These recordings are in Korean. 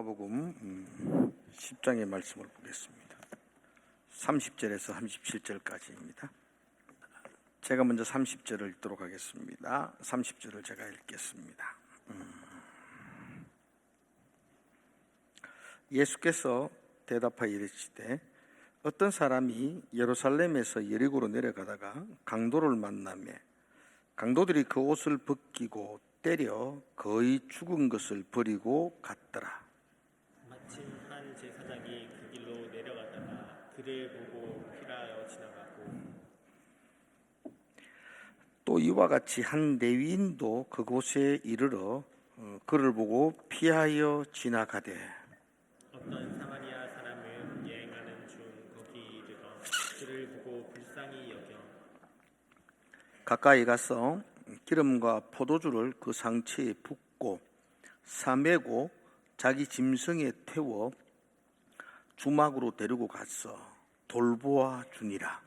마가복음 10장의 말씀을 보겠습니다. 30절에서 37절까지입니다. 제가 먼저 30절을 읽도록 하겠습니다. 30절을 제가 읽겠습니다. 예수께서 대답하여 이르시되 어떤 사람이 예루살렘에서 여리고로 내려가다가 강도를 만나며 강도들이 그 옷을 벗기고 때려 거의 죽은 것을 버리고 갔더라. 마침 한 제사장이 그 길로 내려가다가 그를 보고 피하여 지나가고 또 이와 같이 한 레위인도 그곳에 이르러 그를 보고 피하여 지나가되 어떤 사마리아 사람은 여행하는 중 거기 이르러 그를 보고 불쌍히 여겨 가까이 가서 기름과 포도주를 그 상처에 붓고 싸매고 자기 짐승에 태워 주막으로 데리고 가서 돌보아 주니라.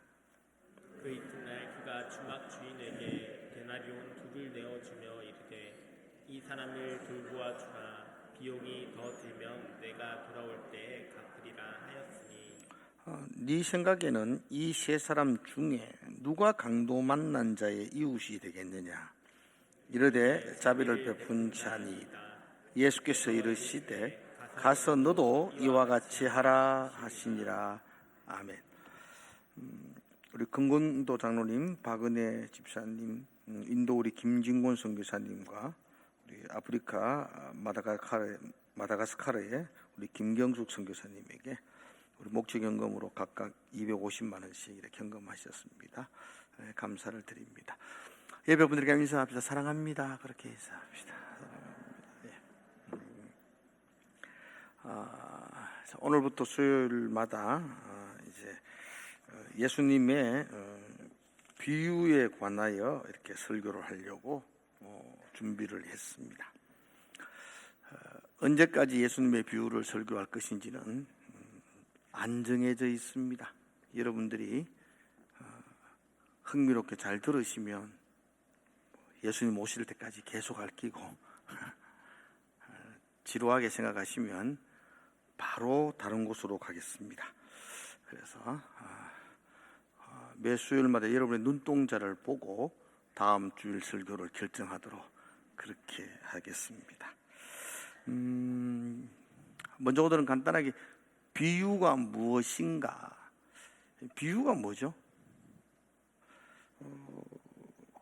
그 이튿날 그가 주막 주인에게 데나리온 2를 내어주며 이르되 이 사람을 돌보아 주라. 비용이 더 들면 내가 돌아올 때에 갚으리라 하였으니 네 생각에는 이 세 사람 중에 누가 강도 만난 자의 이웃이 되겠느냐? 이르되 자비를 베푼 자니이다. 예수께서 이르시되 가서 너도 이와 같이 하라 하시니라. 아멘. 우리 금곤도 장로님, 박은혜 집사님, 인도 우리 김진곤 선교사님과 우리 아프리카 마다가스카르의 우리 김경숙 선교사님에게 우리 목적 현금으로 각각 250만 원씩 이렇게 현금하셨습니다. 감사를 드립니다. 예배분들에게 인사합시다. 사랑합니다. 그렇게 인사합시다. 오늘부터 수요일마다 이제 예수님의 비유에 관하여 이렇게 설교를 하려고 준비를 했습니다. 언제까지 예수님의 비유를 설교할 것인지는 안 정해져 있습니다. 여러분들이 흥미롭게 잘 들으시면 예수님 오실 때까지 계속 얽히고 지루하게 생각하시면 바로 다른 곳으로 가겠습니다. 그래서 매 수요일마다 여러분의 눈동자를 보고 다음 주일 설교를 결정하도록 그렇게 하겠습니다. 먼저 오늘은 간단하게 비유가 무엇인가? 비유가 뭐죠?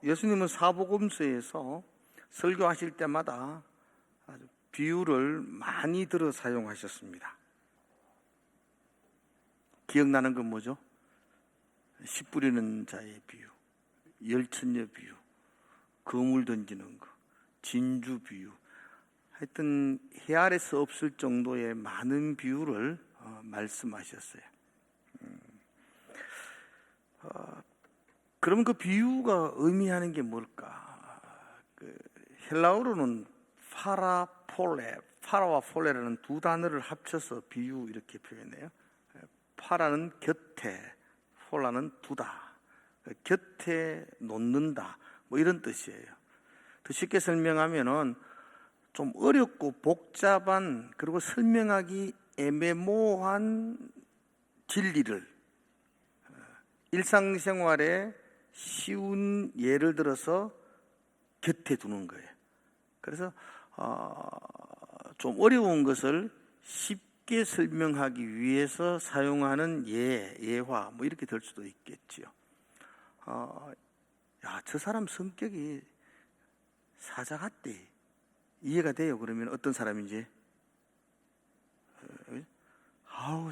예수님은 사복음서에서 설교하실 때마다 아주 비유를 많이 들어 사용하셨습니다. 기억나는 건 뭐죠? 씨 뿌리는 자의 비유, 열천녀 비유, 거물 던지는 거, 진주 비유. 하여튼 해 아래서 없을 정도의 많은 비유를 말씀하셨어요. 그러면 그 비유가 의미하는 게 뭘까? 헬라어로는 파라와 폴레라는 두 단어를 합쳐서 비유 이렇게 표현해요. 파라는 곁에, 폴라는 두다, 곁에 놓는다, 뭐 이런 뜻이에요. 더 쉽게 설명하면은 좀 어렵고 복잡한 그리고 설명하기 애매모호한 진리를 일상생활에 쉬운 예를 들어서 곁에 두는 거예요. 그래서 좀 어려운 것을 쉽게 설명하기 위해서 사용하는 예화 뭐 이렇게 될 수도 있겠지요. 저 사람 성격이 사자 같대. 이해가 돼요. 그러면 어떤 사람인지?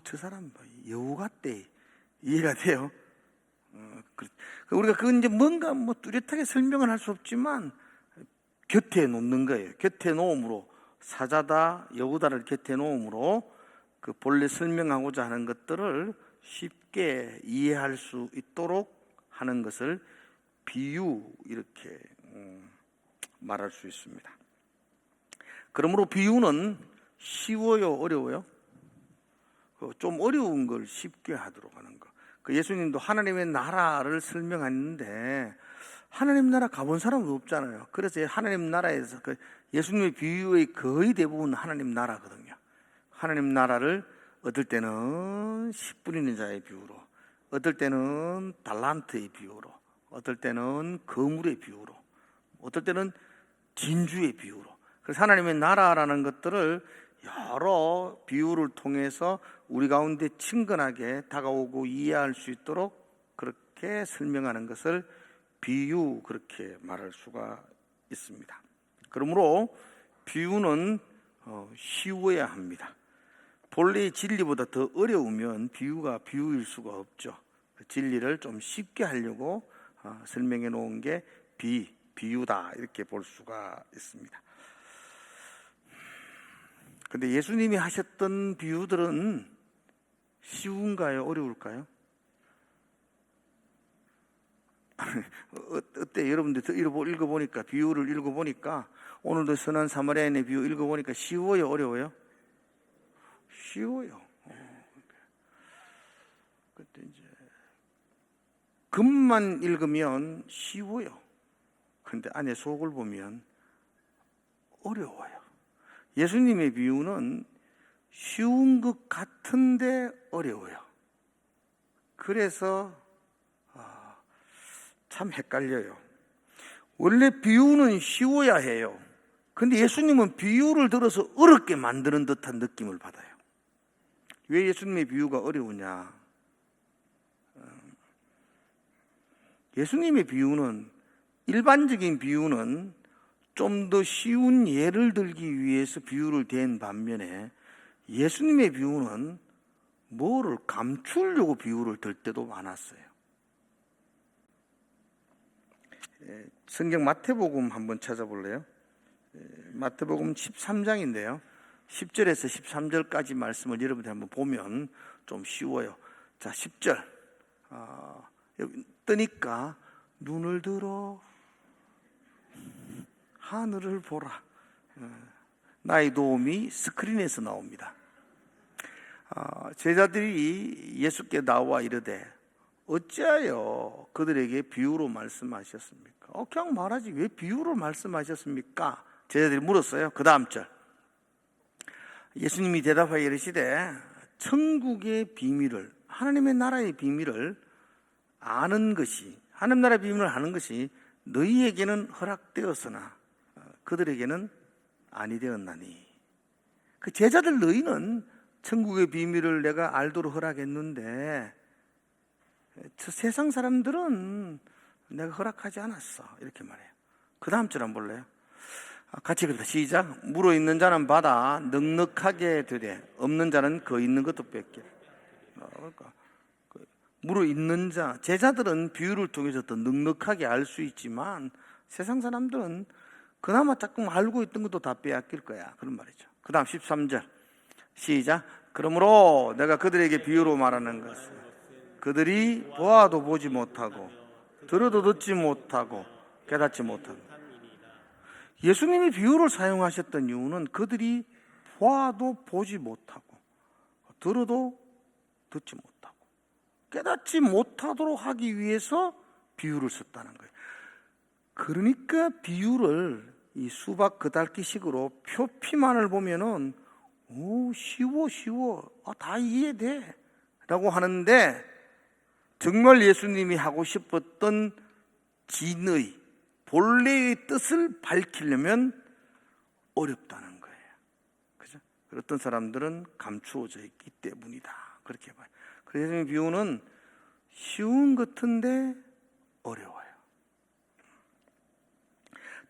저 사람 여우 같대. 이해가 돼요. 우리가 그건 이제 뭔가 뭐 뚜렷하게 설명을 할 수 없지만 곁에 놓는 거예요. 곁에 놓음으로 사자다, 여우다를 곁에 놓음으로 그 본래 설명하고자 하는 것들을 쉽게 이해할 수 있도록 하는 것을 비유 이렇게 말할 수 있습니다. 그러므로 비유는 쉬워요, 어려워요? 좀 어려운 걸 쉽게 하도록 하는 거. 예수님도 하나님의 나라를 설명하는데 하나님 나라 가본 사람도 없잖아요. 그래서 하나님 나라에서 예수님의 비유의 거의 대부분 하나님 나라거든요. 하나님 나라를 어떨 때는 씨 뿌리는 자의 비유로, 어떨 때는 달란트의 비유로, 어떨 때는 거물의 비유로, 어떨 때는 진주의 비유로. 그래서 하나님의 나라라는 것들을 여러 비유를 통해서 우리 가운데 친근하게 다가오고 이해할 수 있도록 그렇게 설명하는 것을 비유, 그렇게 말할 수가 있습니다. 그러므로 비유는 쉬워야 합니다. 본래의 진리보다 더 어려우면 비유가 비유일 수가 없죠. 진리를 좀 쉽게 하려고 설명해 놓은 게 비유다, 이렇게 볼 수가 있습니다. 근데 예수님이 하셨던 비유들은 쉬운가요? 어려울까요? 어때? 여러분들 읽어보니까, 비유를 읽어보니까, 오늘도 선한 사마리아인의 비유 읽어보니까 쉬워요? 어려워요? 쉬워요. 그때 이제 겉만 읽으면 쉬워요. 근데 안에 속을 보면 어려워요. 예수님의 비유는 쉬운 것 같은데 어려워요. 그래서 참 헷갈려요. 원래 비유는 쉬워야 해요. 근데 예수님은 비유를 들어서 어렵게 만드는 듯한 느낌을 받아요. 왜 예수님의 비유가 어려우냐? 예수님의 비유는, 일반적인 비유는 좀 더 쉬운 예를 들기 위해서 비유를 댄 반면에 예수님의 비유는 뭐를 감추려고 비유를 들 때도 많았어요. 성경 마태복음 한번 찾아볼래요? 마태복음 13장인데요. 10절에서 13절까지 말씀을 여러분들 한번 보면 좀 쉬워요. 자, 10절. 여기 뜨니까 눈을 들어 하늘을 보라. 나의 도움이 스크린에서 나옵니다. 제자들이 예수께 나와 이르되 어찌하여 그들에게 비유로 말씀하셨습니까? 그냥 말하지 왜 비유로 말씀하셨습니까? 제자들이 물었어요. 그 다음 절. 예수님이 대답하여 이르시되 천국의 비밀을, 하나님의 나라의 비밀을 아는 것이, 하나님 나라의 비밀을 아는 것이 너희에게는 허락되었으나 그들에게는 아니 되었나니. 그 제자들 너희는 천국의 비밀을 내가 알도록 허락했는데 저 세상 사람들은 내가 허락하지 않았어, 이렇게 말해요. 그 다음 절 한번 볼래요? 같이 읽읍시다. 시작. 물어 있는 자는 받아 넉넉하게 되되 없는 자는 그 있는 것도 뺏게. 그러니까 물어 있는 자, 제자들은 비유를 통해서 더 넉넉하게 알 수 있지만 세상 사람들은 그나마 조금 알고 있던 것도 다 빼앗길 거야, 그런 말이죠. 그 다음 13절 시작. 그러므로 내가 그들에게 비유로 말하는 것은 그들이 보아도 보지 못하고 들어도 듣지 못하고 깨닫지 못하고. 예수님이 비유를 사용하셨던 이유는 그들이 보아도 보지 못하고 들어도 듣지 못하고 깨닫지 못하도록 하기 위해서 비유를 썼다는 거예요. 그러니까 비유를 이 수박 그달기식으로 표피만을 보면은 쉬워 다 이해돼 라고 하는데 정말 예수님이 하고 싶었던 진의 본래의 뜻을 밝히려면 어렵다는 거예요. 그죠? 어떤 사람들은 감추어져 있기 때문이다, 그렇게 봐요. 그래서 예수님의 비유는 쉬운 것 같은데 어려워요.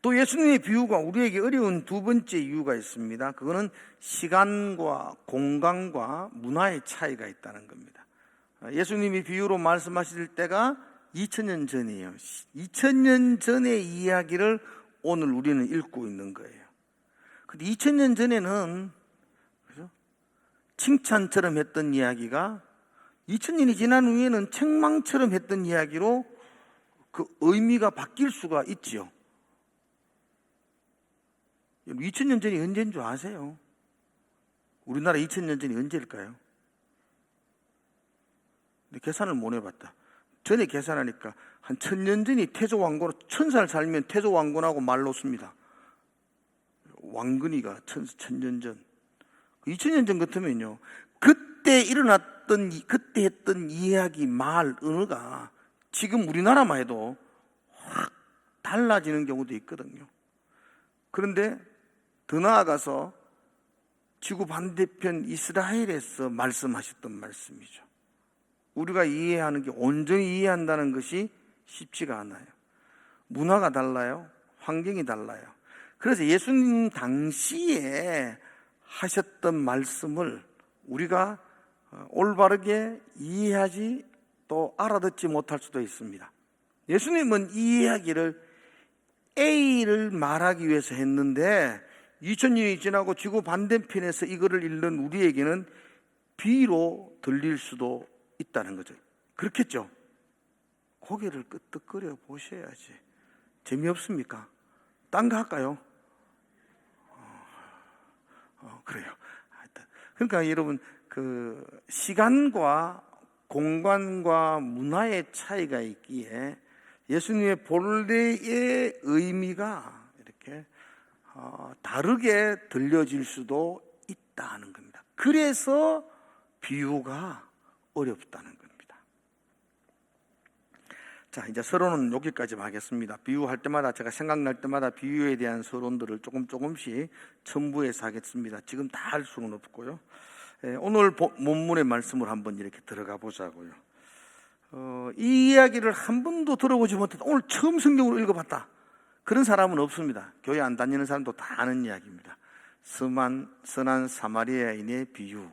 또 예수님의 비유가 우리에게 어려운 두 번째 이유가 있습니다. 그거는 시간과 공간과 문화의 차이가 있다는 겁니다. 예수님이 비유로 말씀하실 때가 2000년 전이에요. 2000년 전의 이야기를 오늘 우리는 읽고 있는 거예요. 근데 2000년 전에는 그죠? 칭찬처럼 했던 이야기가 2000년이 지난 후에는 책망처럼 했던 이야기로 그 의미가 바뀔 수가 있지요. 2000년 전이 언제인 줄 아세요? 우리나라 2000년 전이 언제일까요? 근데 계산을 못 해봤다. 전에 계산하니까 한 1000년 전이 태조왕건으로 1000살 살면 태조왕건하고 말 놓습니다. 왕건이가 1000년 전. 2000년 전 같으면요, 그때 일어났던, 그때 했던 이야기, 말, 언어가 지금 우리나라만 해도 확 달라지는 경우도 있거든요. 그런데 더 나아가서 지구 반대편 이스라엘에서 말씀하셨던 말씀이죠. 우리가 이해하는 게 온전히 이해한다는 것이 쉽지가 않아요. 문화가 달라요. 환경이 달라요. 그래서 예수님 당시에 하셨던 말씀을 우리가 올바르게 이해하지 또 알아듣지 못할 수도 있습니다. 예수님은 이 이야기를 A를 말하기 위해서 했는데 2000년이 지나고 지구 반대편에서 이거를 읽는 우리에게는 B로 들릴 수도 있다는 거죠. 그렇겠죠? 고개를 끄덕거려 보셔야지. 재미없습니까? 딴 거 할까요? 그래요. 그러니까 여러분, 그 시간과 공간과 문화의 차이가 있기에 예수님의 본래의 의미가 이렇게 다르게 들려질 수도 있다는 겁니다. 그래서 비유가 어렵다는 겁니다. 자, 이제 서론은 여기까지 하겠습니다. 비유할 때마다 제가 생각날 때마다 비유에 대한 서론들을 조금씩 첨부해서 하겠습니다. 지금 다 할 수는 없고요. 오늘 본문의 말씀을 한번 이렇게 들어가 보자고요. 이 이야기를 한 번도 들어보지 못했다, 오늘 처음 성경으로 읽어봤다, 그런 사람은 없습니다. 교회 안 다니는 사람도 다 아는 이야기입니다. 선한 사마리아인의 비유,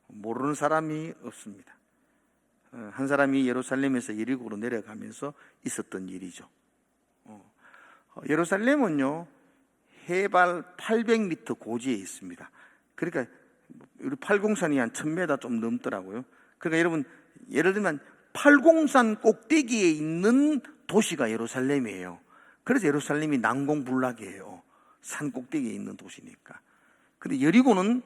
모르는 사람이 없습니다. 한 사람이 예루살렘에서 여리고로 내려가면서 있었던 일이죠. 예루살렘은요, 해발 800m 고지에 있습니다. 그러니까 우리 팔공산이 한 1000m 좀 넘더라고요. 그러니까 여러분, 예를 들면 팔공산 꼭대기에 있는 도시가 예루살렘이에요. 그래서 예루살렘이 난공불락이에요. 산 꼭대기에 있는 도시니까. 근데 여리고는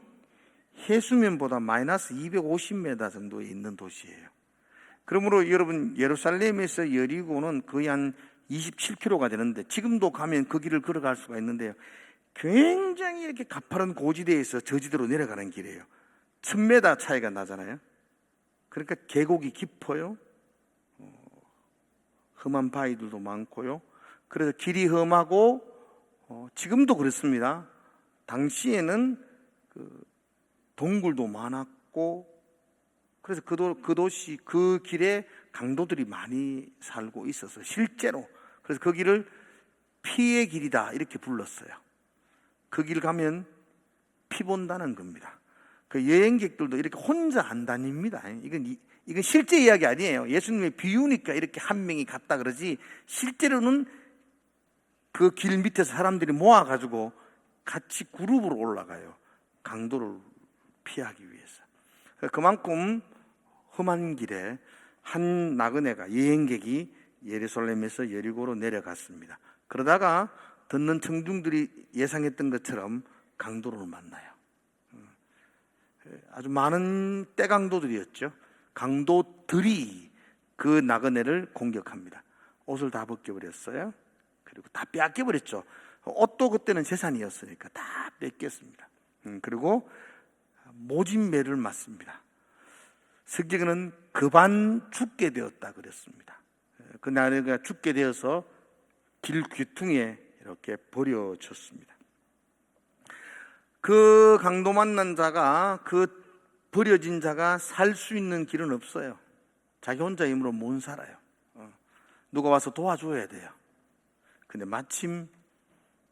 해수면보다 마이너스 250m 정도에 있는 도시예요. 그러므로 여러분, 예루살렘에서 여리고는 거의 한 27km가 되는데, 지금도 가면 그 길을 걸어갈 수가 있는데요, 굉장히 이렇게 가파른 고지대에서 저지대로 내려가는 길이에요. 1000m 차이가 나잖아요. 그러니까 계곡이 깊어요. 험한 바위들도 많고요. 그래서 길이 험하고, 지금도 그렇습니다. 당시에는 그 동굴도 많았고, 그래서 그 도시, 그 길에 강도들이 많이 살고 있어서 실제로, 그래서 그 길을 피의 길이다 이렇게 불렀어요. 그 길 가면 피 본다는 겁니다. 그 여행객들도 이렇게 혼자 안 다닙니다. 이건 실제 이야기 아니에요. 예수님의 비유니까 이렇게 한 명이 갔다 그러지, 실제로는 그 길 밑에서 사람들이 모아가지고 같이 그룹으로 올라가요. 강도를 피하기 위해서. 그만큼 험한 길에 한 나그네가, 여행객이 예루살렘에서 여리고로 내려갔습니다. 그러다가 듣는 청중들이 예상했던 것처럼 강도를 만나요. 아주 많은 떼강도들이었죠. 강도들이 그 나그네를 공격합니다. 옷을 다 벗겨버렸어요. 그리고 다 빼앗겨버렸죠. 옷도 그때는 재산이었으니까 다 뺏겼습니다. 그리고 모진 매를 맞습니다. 성경에는 급한 죽게 되었다 그랬습니다. 그 나그네가 죽게 되어서 길 귀퉁이에 이렇게 버려졌습니다. 그 강도 만난 자가, 그 버려진 자가 살 수 있는 길은 없어요. 자기 혼자 힘으로 못 살아요. 누가 와서 도와줘야 돼요. 근데 마침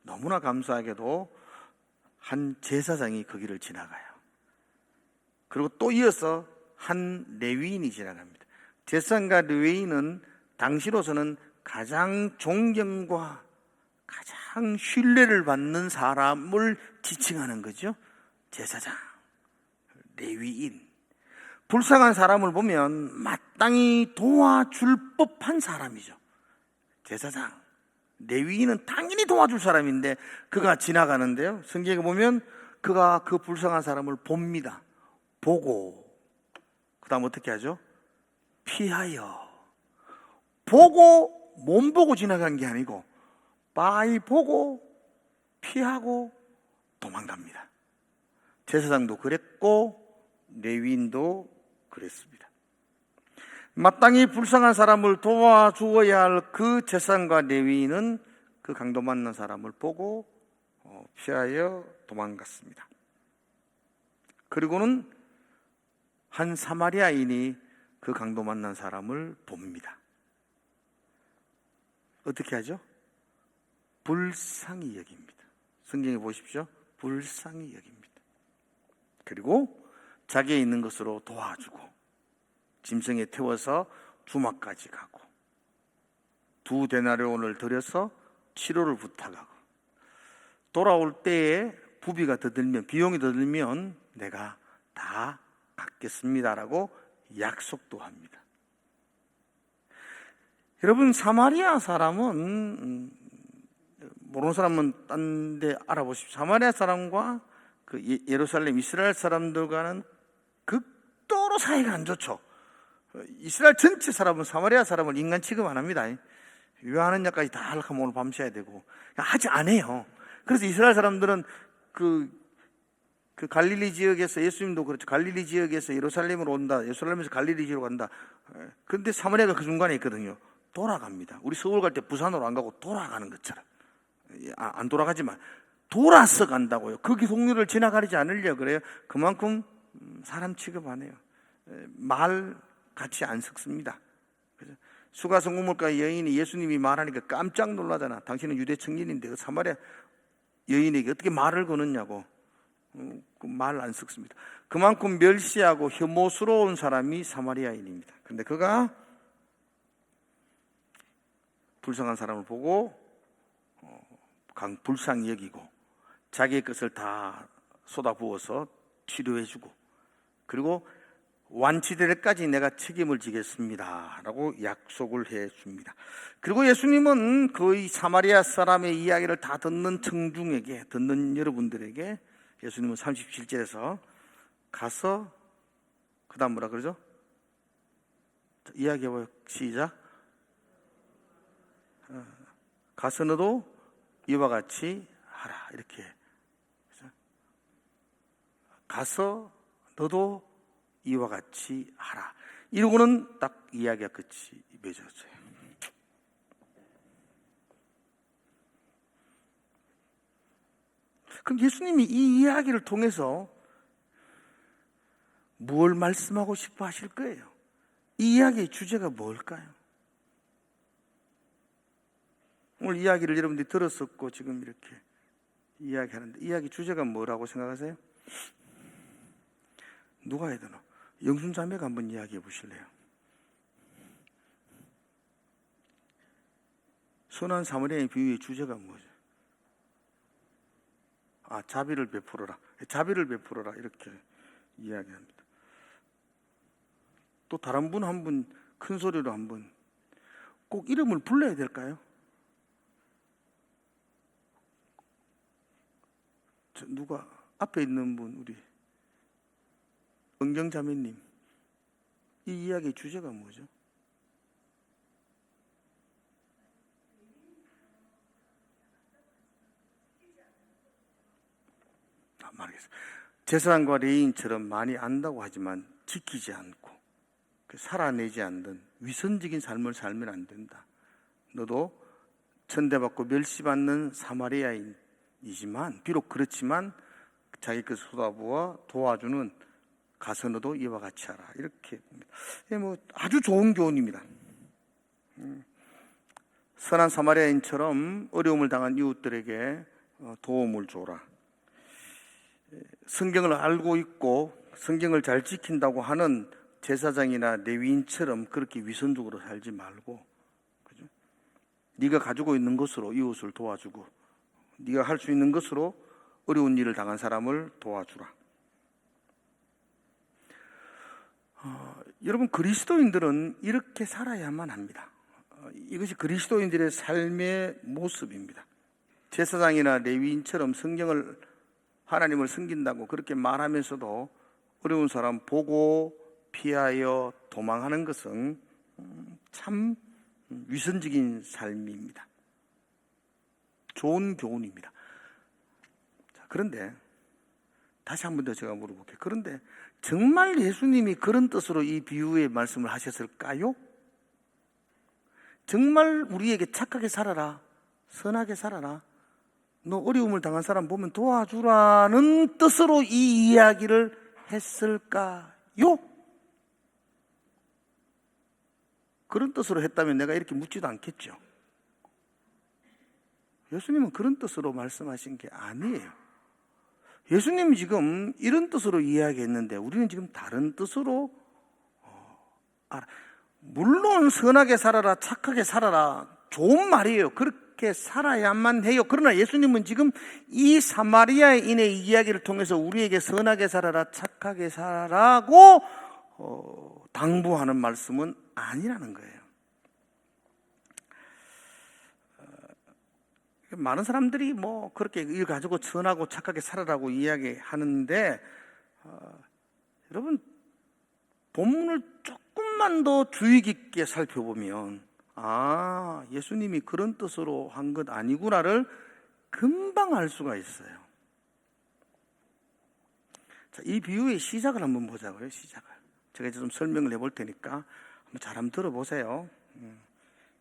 너무나 감사하게도 한 제사장이 그 길을 지나가요. 그리고 또 이어서 한 레위인이 지나갑니다. 제사장과 레위인은 당시로서는 가장 존경과 가장 신뢰를 받는 사람을 지칭하는 거죠. 제사장, 레위인. 불쌍한 사람을 보면 마땅히 도와줄 법한 사람이죠. 제사장, 레위인은 당연히 도와줄 사람인데 그가 지나가는데요, 성경에 보면 그가 그 불쌍한 사람을 봅니다. 보고, 그 다음 어떻게 하죠? 피하여. 보고, 몸 보고 지나간 게 아니고 바위 보고 피하고 도망갑니다. 제사장도 그랬고 레위인도 그랬습니다. 마땅히 불쌍한 사람을 도와주어야 할 그 제사장과 레위인은 그 강도 만난 사람을 보고 피하여 도망갔습니다. 그리고는 한 사마리아인이 그 강도 만난 사람을 봅니다. 어떻게 하죠? 불쌍히 여깁니다. 성경에 보십시오. 불쌍히 여깁니다. 그리고 자기에 있는 것으로 도와주고 짐승에 태워서 주막까지 가고 2데나리온을 들여서 치료를 부탁하고 돌아올 때에 부비가 더 들면, 비용이 더 들면 내가 다 갚겠습니다라고 약속도 합니다. 여러분, 사마리아 사람은 모르는 사람은 딴 데 알아보십시오. 사마리아 사람과 그 예루살렘 이스라엘 사람들과는 극도로 사이가 안 좋죠. 이스라엘 전체 사람은 사마리아 사람을 인간 취급 안 합니다. 왜 하느냐까지 다 하려면 오늘 밤새야 되고 아직 안 해요. 그래서 이스라엘 사람들은 그 갈릴리 지역에서, 예수님도 그렇죠. 갈릴리 지역에서 예루살렘으로 온다. 예루살렘에서 갈릴리 지역으로 간다. 그런데 사마리아가 그 중간에 있거든요. 돌아갑니다. 우리 서울 갈 때 부산으로 안 가고 돌아가는 것처럼. 안 돌아가지만 돌아서 간다고요. 거기 동료를 지나가지 않으려 그래요. 그만큼 사람 취급 안 해요. 말 같이 안 섞습니다. 수가성고물가 여인이 예수님이 말하니까 깜짝 놀라잖아. 당신은 유대 청년인데 그 사마리아 여인에게 어떻게 말을 거느냐고. 말 안 섞습니다. 그만큼 멸시하고 혐오스러운 사람이 사마리아인입니다. 근데 그가 불쌍한 사람을 보고 불쌍히 여기고 자기의 것을 다 쏟아부어서 치료해주고 그리고 완치될 때까지 내가 책임을 지겠습니다 라고 약속을 해줍니다. 그리고 예수님은 거의 사마리아 사람의 이야기를 다 듣는 청중에게, 듣는 여러분들에게 예수님은 37절에서 가서 그 다음 뭐라 그러죠? 이야기해봐요. 시작. 가서 너도 이와 같이 하라. 이렇게. 가서 너도 이와 같이 하라. 이러고는 딱 이야기가 끝이 맺어져요. 그럼 예수님이 이 이야기를 통해서 뭘 말씀하고 싶어 하실 거예요? 이 이야기의 주제가 뭘까요? 오늘 이야기를 여러분들이 들었었고 지금 이렇게 이야기하는데 이야기 주제가 뭐라고 생각하세요? 누가 해야 되나? 영순자매가 한번 이야기해 보실래요? 선한 사마리아인 비유의 주제가 뭐죠? 자비를 베풀어라. 자비를 베풀어라. 이렇게 이야기합니다. 또 다른 분 한 분 큰 소리로 한번 꼭 이름을 불러야 될까요? 누가 앞에 있는 분, 우리 은경자매님, 이 이야기의 주제가 뭐죠? 말하겠습니다. 제사장과 레위인처럼 많이 안다고 하지만 지키지 않고 살아내지 않는 위선적인 삶을 살면 안 된다. 너도 천대받고 멸시받는 사마리아인이지만 비록 그렇지만 자기 것을 쏟아부어 도와주는 가서 너도 이와 같이 하라. 이렇게 봅니다. 아주 좋은 교훈입니다. 선한 사마리아인처럼 어려움을 당한 이웃들에게 도움을 줘라. 성경을 알고 있고 성경을 잘 지킨다고 하는 제사장이나 레위인처럼 그렇게 위선적으로 살지 말고, 그죠? 네가 가지고 있는 것으로 이웃을 도와주고 네가 할 수 있는 것으로 어려운 일을 당한 사람을 도와주라. 여러분, 그리스도인들은 이렇게 살아야만 합니다. 이것이 그리스도인들의 삶의 모습입니다. 제사장이나 레위인처럼 성경을, 하나님을 섬긴다고 그렇게 말하면서도 어려운 사람 보고 피하여 도망하는 것은 참 위선적인 삶입니다. 좋은 교훈입니다. 그런데 다시 한 번 더 제가 물어볼게요. 그런데 정말 예수님이 그런 뜻으로 이 비유의 말씀을 하셨을까요? 정말 우리에게 착하게 살아라, 선하게 살아라, 너 어려움을 당한 사람 보면 도와주라는 뜻으로 이 이야기를 했을까요? 그런 뜻으로 했다면 내가 이렇게 묻지도 않겠죠. 예수님은 그런 뜻으로 말씀하신 게 아니에요. 예수님이 지금 이런 뜻으로 이야기했는데 우리는 지금 다른 뜻으로 알아. 물론 선하게 살아라, 착하게 살아라, 좋은 말이에요. 그렇게 살아야만 해요. 그러나 예수님은 지금 이 사마리아인의 이야기를 통해서 우리에게 선하게 살아라, 착하게 살아라고 당부하는 말씀은 아니라는 거예요. 많은 사람들이 뭐 그렇게 일 가지고 선하고 착하게 살아라고 이야기하는데 여러분 본문을 조금만 더 주의 깊게 살펴보면 예수님이 그런 뜻으로 한 것 아니구나를 금방 알 수가 있어요. 자, 이 비유의 시작을 한번 보자고요. 시작을 제가 이제 좀 설명을 해볼 테니까 한번 잘 한번 들어보세요.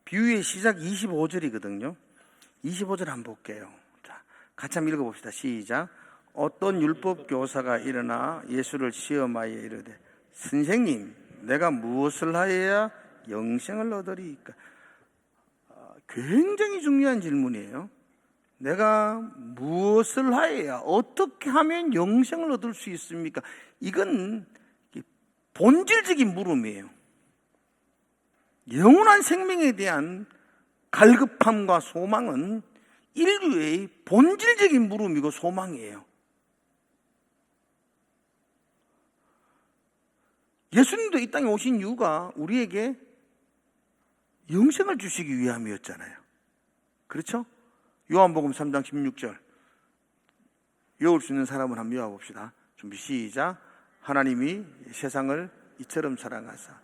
비유의 시작 25절이거든요 25절 한번 볼게요. 자, 같이 한번 읽어봅시다. 시작. 어떤 율법 교사가 일어나 예수를 시험하여 이르되 선생님, 내가 무엇을 하여야 영생을 얻으리이까? 굉장히 중요한 질문이에요. 내가 무엇을 하여야, 어떻게 하면 영생을 얻을 수 있습니까? 이건 본질적인 물음이에요. 영원한 생명에 대한 갈급함과 소망은 인류의 본질적인 물음이고 소망이에요. 예수님도 이 땅에 오신 이유가 우리에게 영생을 주시기 위함이었잖아요. 그렇죠? 요한복음 3장 16절 외울 수 있는 사람을 한번 외워봅시다. 준비 시작. 하나님이 세상을 이처럼 사랑하사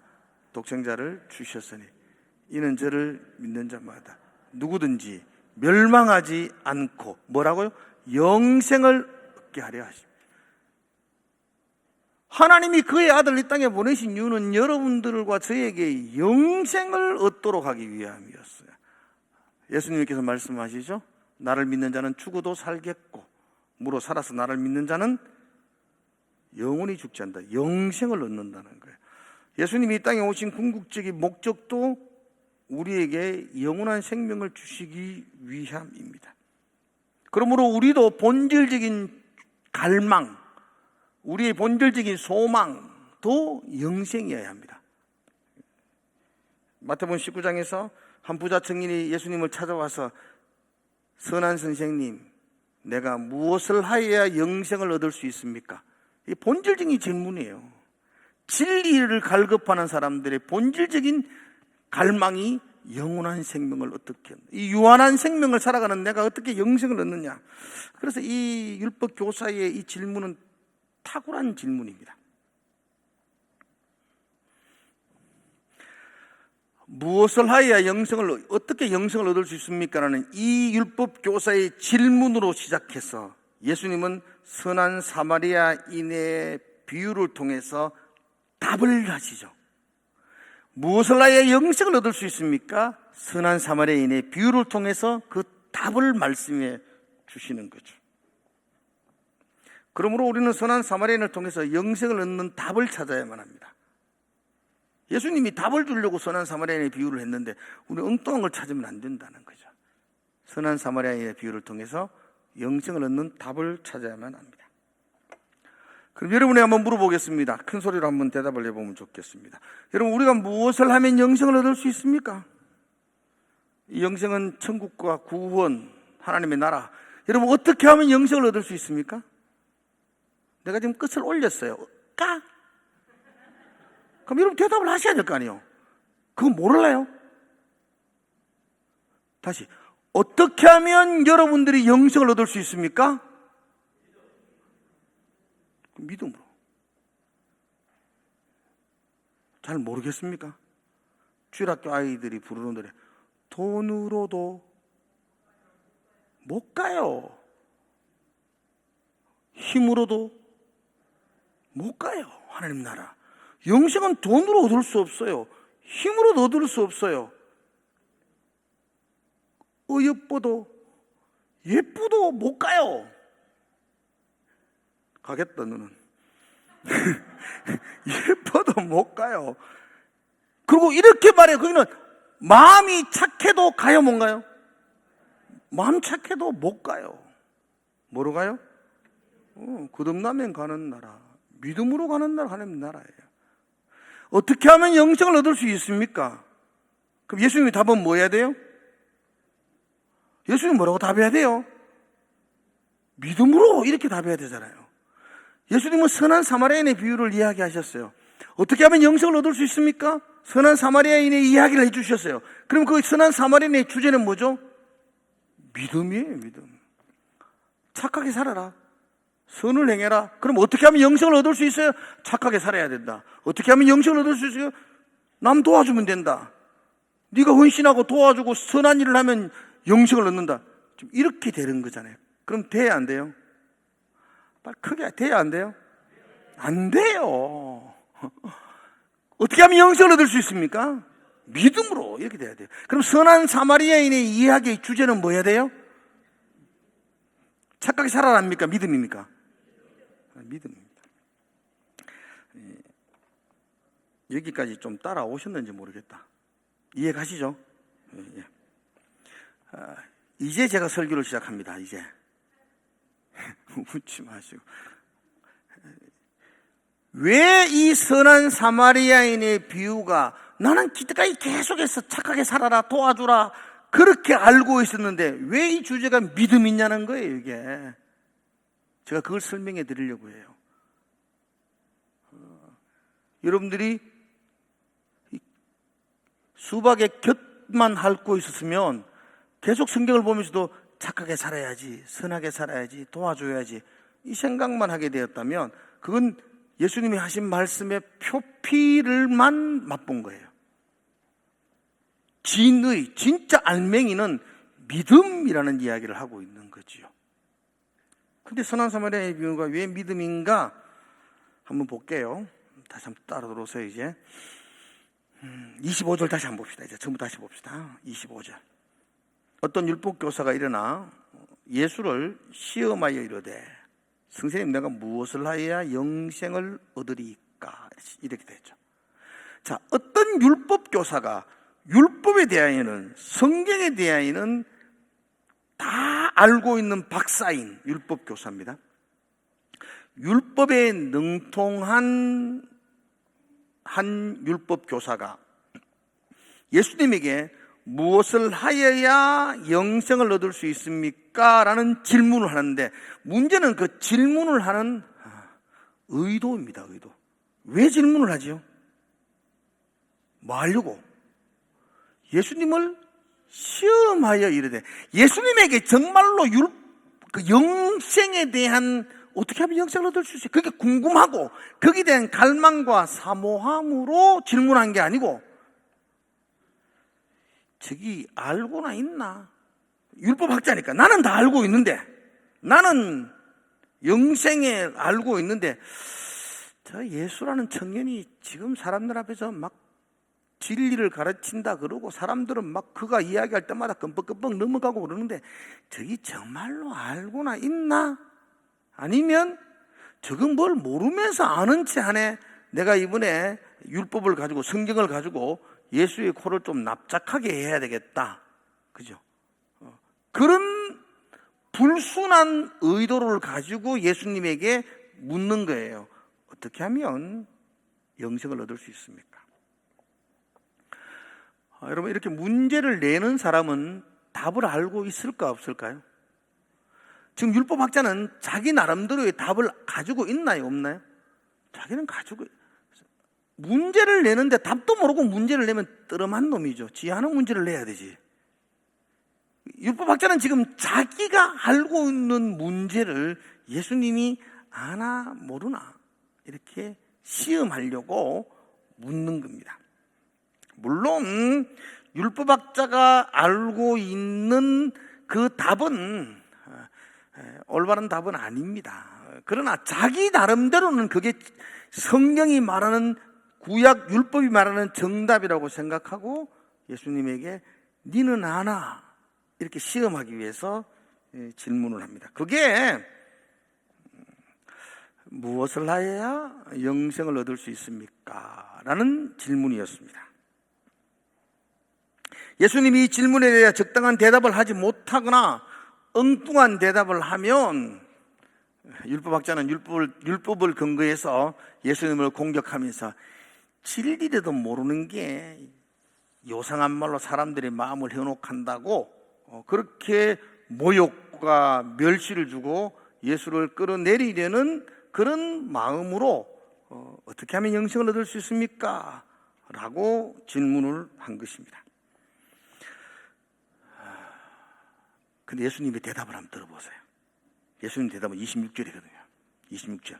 독생자를 주셨으니 이는 저를 믿는 자마다 누구든지 멸망하지 않고 뭐라고요? 영생을 얻게 하려 하십니다. 하나님이 그의 아들 이 땅에 보내신 이유는 여러분들과 저에게 영생을 얻도록 하기 위함이었어요. 예수님께서 말씀하시죠. 나를 믿는 자는 죽어도 살겠고 무로 살아서 나를 믿는 자는 영원히 죽지 않는다. 영생을 얻는다는 거예요. 예수님이 이 땅에 오신 궁극적인 목적도 우리에게 영원한 생명을 주시기 위함입니다. 그러므로 우리도 본질적인 갈망, 우리의 본질적인 소망도 영생이어야 합니다. 마태복음 19장에서 한 부자 청년이 예수님을 찾아와서 선한 선생님, 내가 무엇을 하여야 영생을 얻을 수 있습니까? 이 본질적인 질문이에요. 진리를 갈급하는 사람들의 본질적인 갈망이 영원한 생명을 어떻게, 이 유한한 생명을 살아가는 내가 어떻게 영생을 얻느냐. 그래서 이 율법 교사의 이 질문은 탁월한 질문입니다. 무엇을 하여야 영생을, 어떻게 영생을 얻을 수 있습니까? 라는 이 율법 교사의 질문으로 시작해서 예수님은 선한 사마리아인의 비유를 통해서 답을 하시죠. 무엇을 하여야 영생을 얻을 수 있습니까? 선한 사마리아인의 비유를 통해서 그 답을 말씀해 주시는 거죠. 그러므로 우리는 선한 사마리아인을 통해서 영생을 얻는 답을 찾아야만 합니다. 예수님이 답을 주려고 선한 사마리아인의 비유를 했는데 우리 엉뚱한 걸 찾으면 안 된다는 거죠. 선한 사마리아인의 비유를 통해서 영생을 얻는 답을 찾아야만 합니다. 그럼 여러분이 한번 물어보겠습니다. 큰 소리로 한번 대답을 해보면 좋겠습니다. 여러분, 우리가 무엇을 하면 영생을 얻을 수 있습니까? 이 영생은 천국과 구원, 하나님의 나라. 여러분, 어떻게 하면 영생을 얻을 수 있습니까? 내가 지금 끝을 올렸어요. 그럼 여러분 대답을 하셔야 될 거 아니에요. 그거 모를래요? 다시, 어떻게 하면 여러분들이 영생을 얻을 수 있습니까? 믿음으로. 잘 모르겠습니까? 주일학교 아이들이 부르는 노래, 돈으로도 못 가요. 힘으로도 못 가요. 하나님 나라. 영생은 돈으로 얻을 수 없어요. 힘으로도 얻을 수 없어요. 어여뻐도 예쁘도 못 가요. 가겠다 너는. 예뻐도 못 가요. 그리고 이렇게 말해요. 거기는 마음이 착해도 가요, 못 가요? 마음 착해도 못 가요. 뭐로 가요? 거듭나면 가는 나라, 믿음으로 가는 나라, 하나님 나라예요. 어떻게 하면 영생을 얻을 수 있습니까? 그럼 예수님이 답은 뭐 해야 돼요? 예수님 뭐라고 답해야 돼요? 믿음으로 이렇게 답해야 되잖아요. 예수님은 선한 사마리아인의 비유를 이야기하셨어요. 어떻게 하면 영생을 얻을 수 있습니까? 선한 사마리아인의 이야기를 해주셨어요. 그럼 그 선한 사마리아인의 주제는 뭐죠? 믿음이에요, 믿음. 착하게 살아라. 선을 행해라. 그럼 어떻게 하면 영생을 얻을 수 있어요? 착하게 살아야 된다. 어떻게 하면 영생을 얻을 수 있어요? 남 도와주면 된다. 네가 헌신하고 도와주고 선한 일을 하면 영생을 얻는다. 좀 이렇게 되는 거잖아요. 그럼 돼야 안 돼요? 빨리 크게 돼야 안 돼요? 안 돼요. 어떻게 하면 영생을 얻을 수 있습니까? 믿음으로 이렇게 돼야 돼요. 그럼 선한 사마리아인의 이야기의 주제는 뭐 해야 돼요? 착하게 살아랍니까? 믿음입니까? 믿음입니다. 여기까지 좀 따라오셨는지 모르겠다. 이해 가시죠? 이제 제가 설교를 시작합니다. 이제 웃지 마시고. 왜 이 선한 사마리아인의 비유가 나는 기껏까지 계속해서 착하게 살아라, 도와주라 그렇게 알고 있었는데 왜 이 주제가 믿음이냐는 거예요. 이게 제가 그걸 설명해 드리려고 해요. 여러분들이 수박의 곁만 핥고 있었으면 계속 성경을 보면서도 착하게 살아야지, 선하게 살아야지, 도와줘야지 이 생각만 하게 되었다면 그건 예수님이 하신 말씀의 표피를만 맛본 거예요. 진의, 진짜 알맹이는 믿음이라는 이야기를 하고 있는 거지요. 근데 선한 사마리아의 비유가 왜 믿음인가? 한번 볼게요. 다시 한번 따라 들어오세요. 이제 25절 다시 한번 봅시다. 이제 전부 다시 봅시다. 25절. 어떤 율법교사가 일어나 예수를 시험하여 이르되 선생님 내가 무엇을 하여야 영생을 얻으리까? 이렇게 되죠. 자, 어떤 율법교사가 율법에 대하여는, 성경에 대하여는 다 알고 있는 박사인 율법교사입니다. 율법에 능통한 한 율법교사가 예수님에게 무엇을 하여야 영생을 얻을 수 있습니까? 라는 질문을 하는데 문제는 그 질문을 하는 의도입니다. 의도. 왜 질문을 하지요? 뭐 하려고? 예수님을 시험하여 이르되 예수님에게 정말로 그 영생에 대한 어떻게 하면 영생을 얻을 수 있어요? 그게 궁금하고 거기에 대한 갈망과 사모함으로 질문한 게 아니고 저기 알고나 있나? 율법학자니까 나는 다 알고 있는데 나는 영생에 알고 있는데 저 예수라는 청년이 지금 사람들 앞에서 막 진리를 가르친다 그러고 사람들은 막 그가 이야기할 때마다 끔뻑끔뻑 넘어가고 그러는데 저기 정말로 알고나 있나? 아니면 저건 뭘 모르면서 아는 체 하네. 내가 이번에 율법을 가지고 성경을 가지고 예수의 코를 좀 납작하게 해야 되겠다. 그죠? 그런 불순한 의도를 가지고 예수님에게 묻는 거예요. 어떻게 하면 영생을 얻을 수 있습니까? 여러분 이렇게 문제를 내는 사람은 답을 알고 있을까 없을까요? 지금 율법학자는 자기 나름대로의 답을 가지고 있나요 없나요? 자기는 가지고 문제를 내는데 답도 모르고 문제를 내면 뜨름한 놈이죠. 지 하는 문제를 내야 되지. 율법학자는 지금 자기가 알고 있는 문제를 예수님이 아나 모르나 이렇게 시험하려고 묻는 겁니다. 물론 율법학자가 알고 있는 그 답은 올바른 답은 아닙니다. 그러나 자기 나름대로는 그게 성경이 말하는 구약 율법이 말하는 정답이라고 생각하고 예수님에게 니는 아나 이렇게 시험하기 위해서 질문을 합니다. 그게 무엇을 하여야 영생을 얻을 수 있습니까? 라는 질문이었습니다. 예수님이 이 질문에 대해 적당한 대답을 하지 못하거나 엉뚱한 대답을 하면 율법학자는 율법을 근거해서 예수님을 공격하면서 진리라도 모르는 게 요상한 말로 사람들의 마음을 현혹한다고 그렇게 모욕과 멸시를 주고 예수를 끌어내리려는 그런 마음으로 어떻게 하면 영생을 얻을 수 있습니까? 라고 질문을 한 것입니다. 근데 예수님의 대답을 한번 들어보세요. 예수님 대답은 26절이거든요. 26절.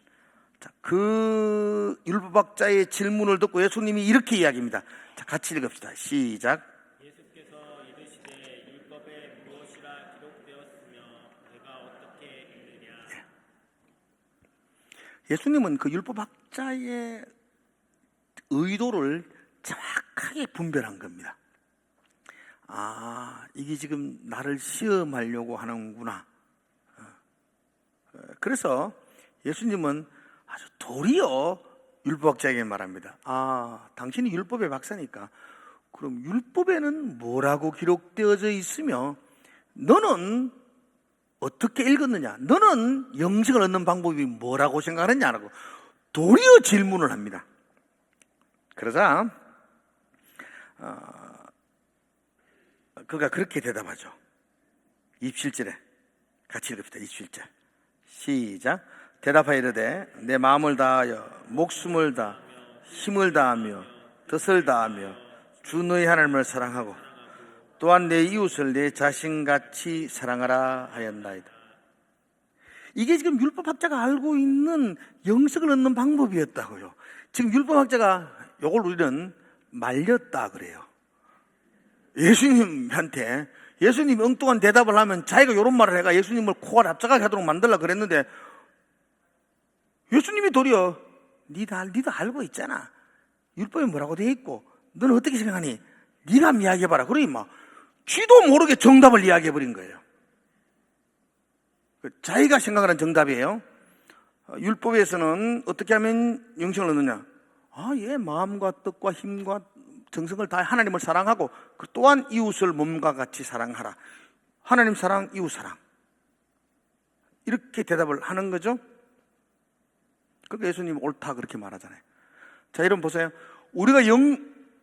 자, 그 율법학자의 질문을 듣고 예수님이 이렇게 이야기합니다. 자, 같이 읽읍시다. 시작. 예수께서 이르시되 율법에 무엇이라 기록되었으며 내가 어떻게 읽느냐. 예수님은 그 율법학자의 의도를 정확하게 분별한 겁니다. 아, 이게 지금 나를 시험하려고 하는구나. 그래서 예수님은 아주 도리어 율법학자에게 말합니다. 아, 당신이 율법의 박사니까 그럼 율법에는 뭐라고 기록되어져 있으며 너는 어떻게 읽었느냐? 너는 영생을 얻는 방법이 뭐라고 생각하느냐라고 도리어 질문을 합니다. 그러자 그가 그렇게 대답하죠. 27절에 같이 읽읍시다. 27절 시작. 대답하여 이르되 내 마음을 다하여 목숨을 다 힘을 다하며 뜻을 다하며 주 너희 하나님을 사랑하고 또한 내 이웃을 내 자신같이 사랑하라 하였나이다. 이게 지금 율법학자가 알고 있는 영생을 얻는 방법이었다고요. 지금 율법학자가 이걸 우리는 말렸다 그래요. 예수님한테 예수님이 엉뚱한 대답을 하면 자기가 이런 말을 해가 예수님을 코가 납작하게 하도록 만들려고 그랬는데 예수님이 도리어 니도 알고 있잖아. 율법에 뭐라고 되어 있고 너는 어떻게 생각하니? 네가 한번 이야기해봐라. 그러니 막 쥐도 모르게 정답을 이야기해버린 거예요. 자기가 생각하는 정답이에요. 율법에서는 어떻게 하면 영생을 얻느냐? 아, 예, 마음과 뜻과 힘과 정성을 다해 하나님을 사랑하고 그 또한 이웃을 몸과 같이 사랑하라. 하나님 사랑, 이웃 사랑. 이렇게 대답을 하는 거죠. 그러니까 예수님 옳다 그렇게 말하잖아요. 자, 여러분 보세요. 우리가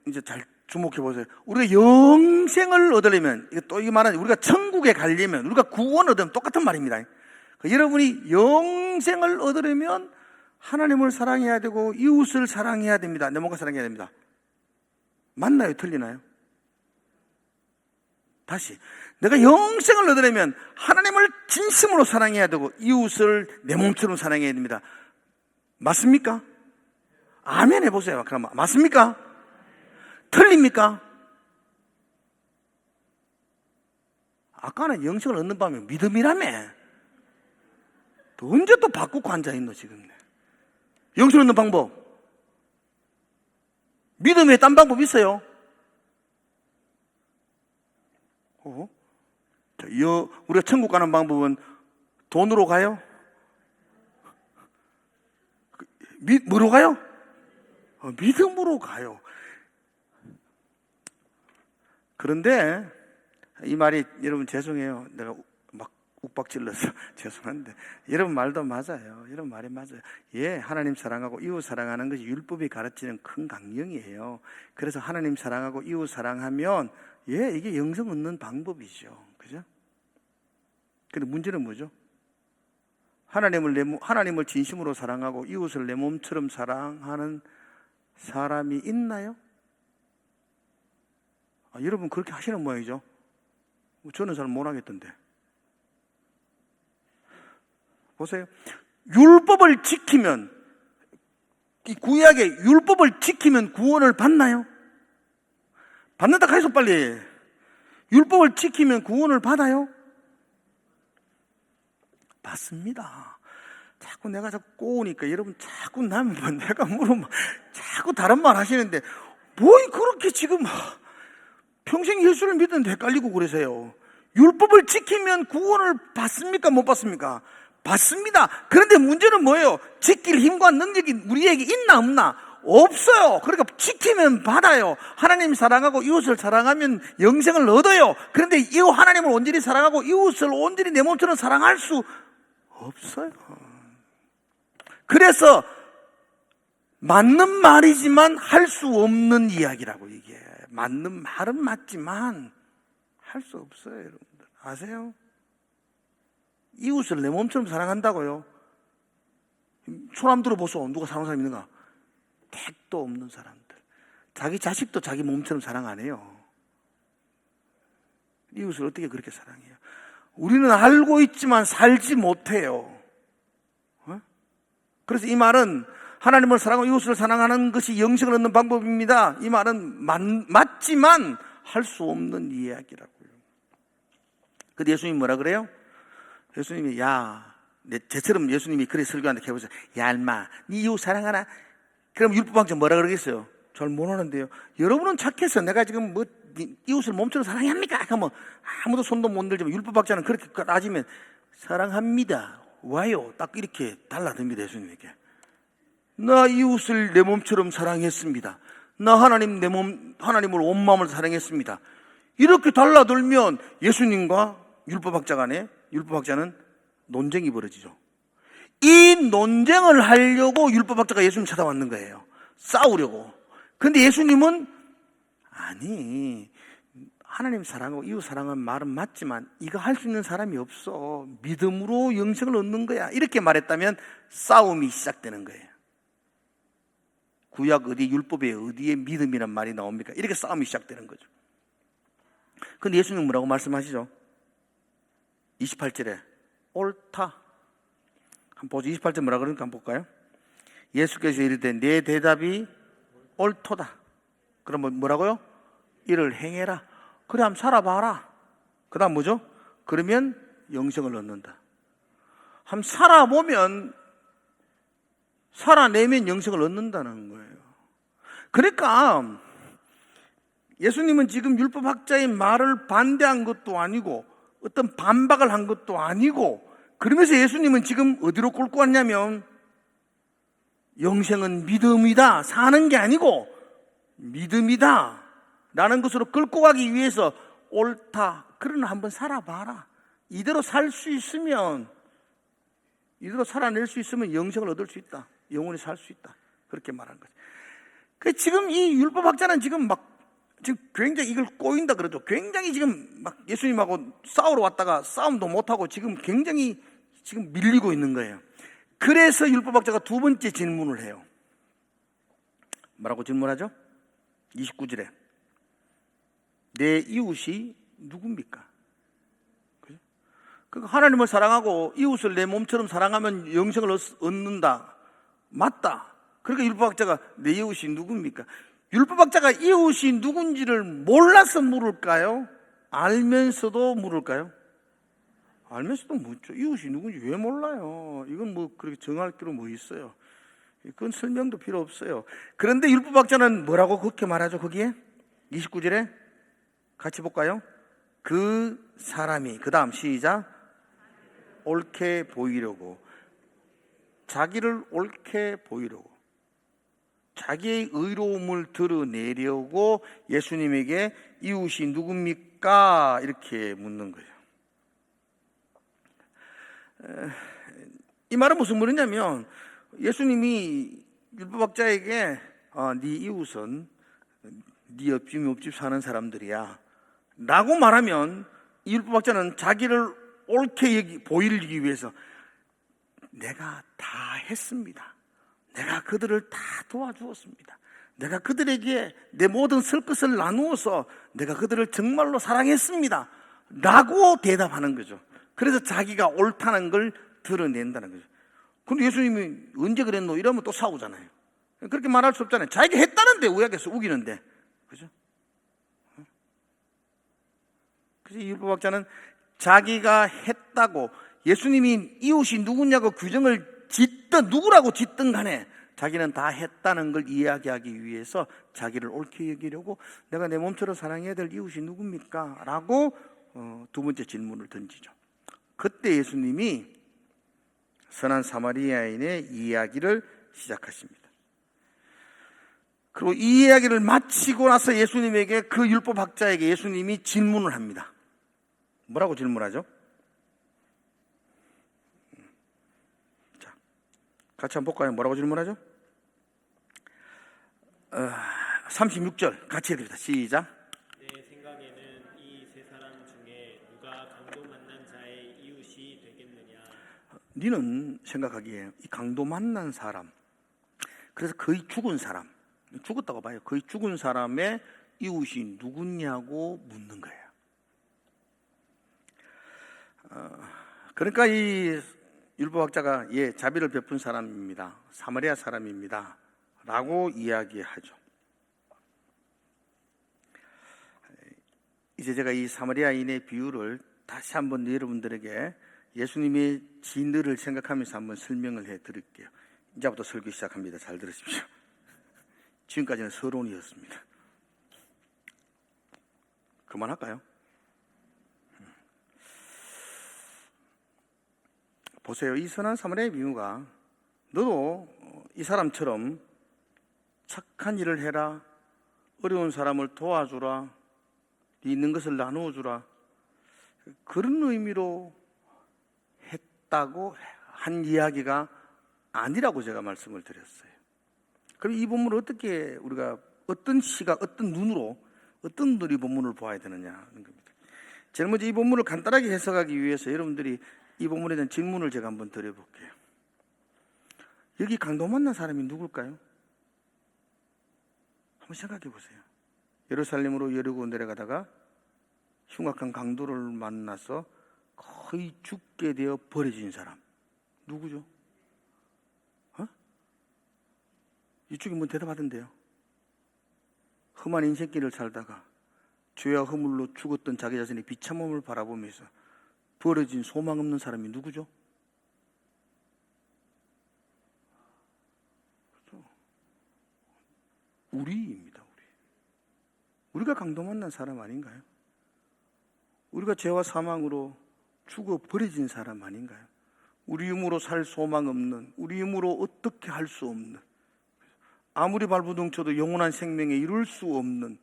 이제 잘 주목해 보세요. 우리가 영생을 얻으려면 또 이게 말하는 우리가 천국에 가려면 우리가 구원 얻으면 똑같은 말입니다. 그러니까 여러분이 영생을 얻으려면 하나님을 사랑해야 되고 이웃을 사랑해야 됩니다. 내 몸과 사랑해야 됩니다. 맞나요? 틀리나요? 다시 내가 영생을 얻으려면 하나님을 진심으로 사랑해야 되고 이웃을 내 몸처럼 사랑해야 됩니다. 맞습니까? 아멘 해보세요. 그럼 맞습니까? 틀립니까? 아까는 영생을 얻는 밤에 믿음이라며. 또 언제 또 바꾸고 앉아있노 지금. 영생 얻는 방법 믿음에 딴 방법 있어요? 우리가 천국 가는 방법은 돈으로 가요? 뭐로 가요? 믿음으로 가요. 그런데 이 말이 여러분 죄송해요. 내가 막 욱박질러서 죄송한데 여러분 말도 맞아요. 여러분 말이 맞아요. 예, 하나님 사랑하고 이웃 사랑하는 것이 율법이 가르치는 큰 강령이에요. 그래서 하나님 사랑하고 이웃 사랑하면 예, 이게 영생 얻는 방법이죠. 그죠? 근데 문제는 뭐죠? 하나님을 진심으로 사랑하고 이웃을 내 몸처럼 사랑하는 사람이 있나요? 여러분 그렇게 하시는 모양이죠? 저는 잘 못하겠던데. 보세요. 율법을 지키면, 이 구약의 율법을 지키면 구원을 받나요? 받는다 해서 빨리. 율법을 지키면 구원을 받아요? 받습니다. 자꾸 내가 자꾸 꼬우니까 여러분 자꾸 나면 내가 물으면 자꾸 다른 말 하시는데 뭘 그렇게 지금 평생 예수를 믿는데 헷갈리고 그러세요. 율법을 지키면 구원을 받습니까? 못 받습니까? 받습니다. 그런데 문제는 뭐예요? 지킬 힘과 능력이 우리에게 있나 없나? 없어요. 그러니까 지키면 받아요. 하나님 사랑하고 이웃을 사랑하면 영생을 얻어요. 그런데 이 하나님을 온전히 사랑하고 이웃을 온전히 내 몸처럼 사랑할 수 없어요. 그래서 맞는 말이지만 할 수 없는 이야기라고. 이게 맞는 말은 맞지만 할 수 없어요. 여러분들 아세요? 이웃을 내 몸처럼 사랑한다고요? 소람 들어보소. 누가 사랑하는 사람 있는가? 택도 없는 사람들. 자기 자식도 자기 몸처럼 사랑 안 해요. 이웃을 어떻게 그렇게 사랑해요? 우리는 알고 있지만 살지 못해요. 그래서 이 말은 하나님을 사랑하고 이웃을 사랑하는 것이 영생을 얻는 방법입니다. 이 말은 맞지만 할 수 없는 이야기라고요. 근데 예수님이 뭐라 그래요? 예수님이 제처럼 예수님이 그래 설교하는데 해보세요. 야 인마 네 이웃 사랑하나? 그럼 율법학자 뭐라 그러겠어요? 잘 모르는데요. 여러분은 착해서 내가 지금 뭐 이웃을 몸처럼 사랑합니까? 하면 아무도 손도 못 들지만 율법학자는 그렇게 따지면 사랑합니다. 와요. 딱 이렇게 달라듭니다. 예수님에게. 나 이웃을 내 몸처럼 사랑했습니다. 나 하나님을 온 마음을 사랑했습니다. 이렇게 달라들면 예수님과 율법학자 간에 율법학자는 논쟁이 벌어지죠. 이 논쟁을 하려고 율법학자가 예수님 찾아왔는 거예요. 싸우려고. 그런데 예수님은 아니 하나님 사랑하고 이웃 사랑하는 말은 맞지만 이거 할 수 있는 사람이 없어. 믿음으로 영생을 얻는 거야. 이렇게 말했다면 싸움이 시작되는 거예요. 구약 어디 율법에 어디에 믿음이란 말이 나옵니까? 이렇게 싸움이 시작되는 거죠. 그런데 예수님은 뭐라고 말씀하시죠? 28절에 옳다. 한번 보죠. 28절 뭐라 그러니까 한번 볼까요? 예수께서 이르되 내 대답이 옳도다. 그러면 뭐라고요? 이를 행해라. 그래 한번 살아봐라. 그 다음 뭐죠? 그러면 영생을 얻는다. 한번 살아보면 살아내면 영생을 얻는다는 거예요. 그러니까 예수님은 지금 율법학자의 말을 반대한 것도 아니고 어떤 반박을 한 것도 아니고 그러면서 예수님은 지금 어디로 끌고 왔냐면 영생은 믿음이다. 사는 게 아니고 믿음이다 라는 것으로 끌고 가기 위해서 옳다. 그러나 한번 살아봐라. 이대로 살 수 있으면 이대로 살아낼 수 있으면 영생을 얻을 수 있다. 영원히 살 수 있다. 그렇게 말한 거죠. 지금 이 율법학자는 지금 굉장히 이걸 꼬인다 그러죠. 굉장히 지금 예수님하고 싸우러 왔다가 싸움도 못하고 지금 굉장히 지금 밀리고 있는 거예요. 그래서 율법학자가 두 번째 질문을 해요. 뭐라고 질문하죠? 29절에 내 이웃이 누굽니까? 그죠? 그러니까 하나님을 사랑하고 이웃을 내 몸처럼 사랑하면 영생을 얻는다. 맞다. 그러니까 율법학자가 내 이웃이 누굽니까? 율법학자가 이웃이 누군지를 몰라서 물을까요? 알면서도 물을까요? 알면서도 묻죠. 이웃이 누군지 왜 몰라요? 이건 그렇게 정할 필요 뭐 있어요? 그건 설명도 필요 없어요. 그런데 율법학자는 뭐라고 그렇게 말하죠? 거기에 29절에 같이 볼까요? 그 사람이 그 다음 시작 옳게 보이려고 자기를 옳게 보이려고 자기의 의로움을 드러내려고 예수님에게 이웃이 누굽니까? 이렇게 묻는 거예요. 이 말은 무슨 말이냐면 예수님이 율법학자에게 네 이웃은 네 옆집 사는 사람들이야 라고 말하면 이 율법학자는 자기를 옳게 보이기 위해서 내가 다 했습니다. 내가 그들을 다 도와주었습니다. 내가 그들에게 내 모든 쓸 것을 나누어서 내가 그들을 정말로 사랑했습니다 라고 대답하는 거죠. 그래서 자기가 옳다는 걸 드러낸다는 거죠. 근데 예수님이 언제 그랬노? 이러면 또 싸우잖아요. 그렇게 말할 수 없잖아요. 자기가 했다는데 우약에서 우기는데. 그죠? 그래서 이 율법학자는 자기가 했다고 예수님이 이웃이 누구냐고 규정을 짓든 누구라고 짓든 간에 자기는 다 했다는 걸 이야기하기 위해서 자기를 옳게 여기려고 내가 내 몸처럼 사랑해야 될 이웃이 누굽니까? 라고 두 번째 질문을 던지죠. 그때 예수님이 선한 사마리아인의 이야기를 시작하십니다. 그리고 이 이야기를 마치고 나서 예수님에게, 그 율법학자에게 예수님이 질문을 합니다. 뭐라고 질문하죠? 자, 같이 한번 볼까요? 뭐라고 질문하죠? 36절 같이 읽읍시다. 시작. 내 생각에는 이 세 사람 중에 누가 강도 만난 자의 이웃이 되겠느냐? 니는 생각하기에 이 강도 만난 사람, 그래서 거의 죽은 사람, 죽었다고 봐요. 거의 죽은 사람의 이웃이 누구냐고 묻는 거예요. 그러니까 이 율법학자가 자비를 베푼 사람입니다. 사마리아 사람입니다. 라고 이야기하죠. 이제 제가 이 사마리아인의 비유를 다시 한번 여러분들에게 예수님의 진들을 생각하면서 한번 설명을 해드릴게요. 이제부터 설교 시작합니다. 잘 들으십시오. 지금까지는 서론이었습니다. 그만할까요? 보세요. 이 선한 사마리아의 비유가 너도 이 사람처럼 착한 일을 해라, 어려운 사람을 도와주라, 네 있는 것을 나누어 주라, 그런 의미로 했다고 한 이야기가 아니라고 제가 말씀을 드렸어요. 그럼 이 본문을 어떻게 우리가 어떤 시각, 어떤 눈으로, 어떤 눈이 본문을 보아야 되느냐 하는 겁니다. 제일 먼저 이 본문을 간단하게 해석하기 위해서 여러분들이 이 본문에 대한 질문을 제가 한번 드려볼게요. 여기 강도 만난 사람이 누굴까요? 한번 생각해 보세요. 예루살렘으로 여리고 내려가다가 흉악한 강도를 만나서 거의 죽게 되어 버려진 사람 누구죠? 이쪽이 뭐 대답하던데요. 험한 인생길을 살다가 죄와 허물로 죽었던 자기 자신의 비참함을 바라보면서 버려진 소망 없는 사람이 누구죠? 우리입니다. 우리가 강도 만난 사람 아닌가요? 우리가 죄와 사망으로 죽어 버려진 사람 아닌가요? 우리 힘으로 살 소망 없는, 우리 힘으로 어떻게 할 수 없는, 아무리 발부둥쳐도 영원한 생명에 이룰 수 없는